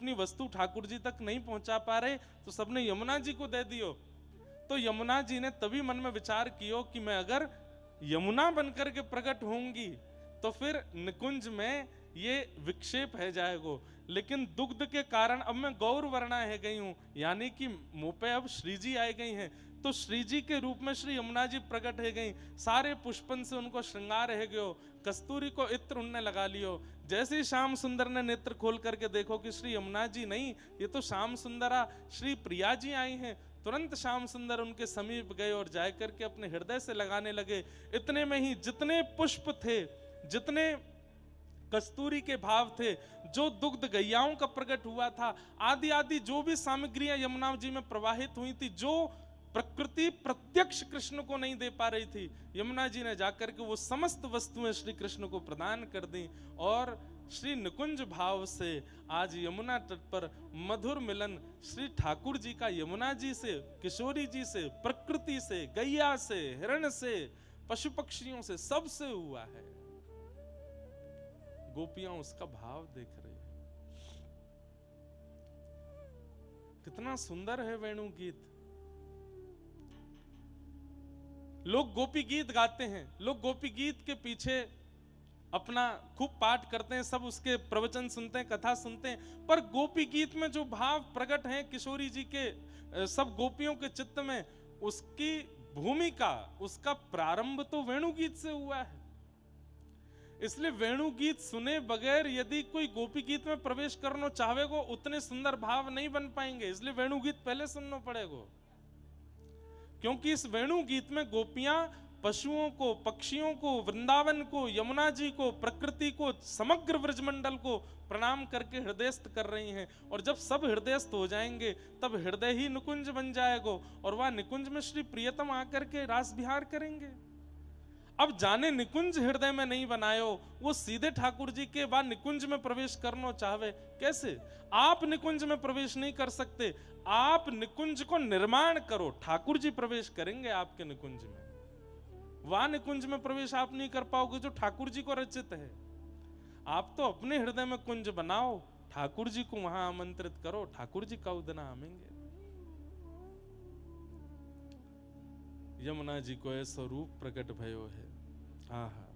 अपनी वस्तु ठाकुर जी तक नहीं पहुंचा पा रहे तो सबने यमुना जी को दे दियो। तो यमुना जी ने तभी मन में विचार कियो कि मैं अगर यमुना बनकर के प्रकट होंगी तो फिर निकुंज में ये विक्षेप है जाएगो, लेकिन दुग्ध के कारण अब मैं गौर वर्णा है गई हूं, यानी कि मुंह पे अब श्री जी आई गई हैं, तो श्री जी के रूप में श्री यमुना जी प्रकट है गई। सारे पुष्पन से उनको श्रृंगार है गयो, कस्तूरी को इत्र उनने लगा लियो। जैसे ही श्याम सुंदर ने नेत्र खोल करके देखो कि श्री यमुना जी नहीं, ये तो श्याम सुंदरा श्री प्रिया जी आई हैं, तुरंत श्याम सुंदर उनके समीप गए और जाकर के अपने हृदय से लगाने लगे। इतने में ही जितने पुष्प थे, जितने कस्तूरी के भाव थे, जो दुग्ध गैयाओं का प्रकट हुआ था, आदि आदि जो भी सामग्रियां यमुना जी में प्रवाहित हुई थी, जो प्रकृति प्रत्यक्ष कृष्ण को नहीं दे पा रही थी, यमुना जी ने जाकर के वो समस्त वस्तुएं श्री कृष्ण को प्रदान कर दी। और श्री निकुंज भाव से आज यमुना तट पर मधुर मिलन श्री ठाकुर जी का यमुना जी से, किशोरी जी से, प्रकृति से, गैया से, हिरण से, पशु पक्षियों से, सबसे हुआ है। गोपियां उसका भाव देख रही है। कितना सुंदर है वेणु गीत। लोग गोपी गीत गाते हैं, लोग गोपी गीत के पीछे अपना खूब पाठ करते हैं, सब उसके प्रवचन सुनते हैं, कथा सुनते हैं, पर गोपी गीत में जो भाव प्रकट हैं किशोरी जी के, सब गोपियों के चित्त में, उसकी भूमिका, उसका प्रारंभ तो वेणु गीत से हुआ है। इसलिए वेणु गीत सुने बगैर यदि कोई गोपी गीत में प्रवेश करना चाहेगो, उतने सुंदर भाव नहीं बन पाएंगे। इसलिए वेणु गीत पहले सुनना पड़ेगा, क्योंकि इस वेणु गीत में गोपियां पशुओं को, पक्षियों को, वृंदावन को, यमुना जी को, प्रकृति को, समग्र ब्रजमंडल को प्रणाम करके हृदयस्थ कर रही हैं। और जब सब हृदयस्थ हो जाएंगे तब हृदय ही निकुंज बन जाएगा, और वह निकुंज में श्री प्रियतम आकर के रास विहार करेंगे। अब जाने निकुंज हृदय में नहीं बनायो, वो सीधे ठाकुर जी के बाद निकुंज में प्रवेश करना चाहे कैसे? आप निकुंज में प्रवेश नहीं कर सकते, आप निकुंज को निर्माण करो, ठाकुर जी प्रवेश करेंगे आपके निकुंज में। वह निकुंज में प्रवेश आप नहीं कर पाओगे जो ठाकुर जी को रचित है। आप तो अपने हृदय में कुंज बनाओ, ठाकुर जी को वहां आमंत्रित करो, ठाकुर जी का उदना आमेंगे। यमुना जी को ऐसा रूप प्रकट भयो है। हाँ हाँ,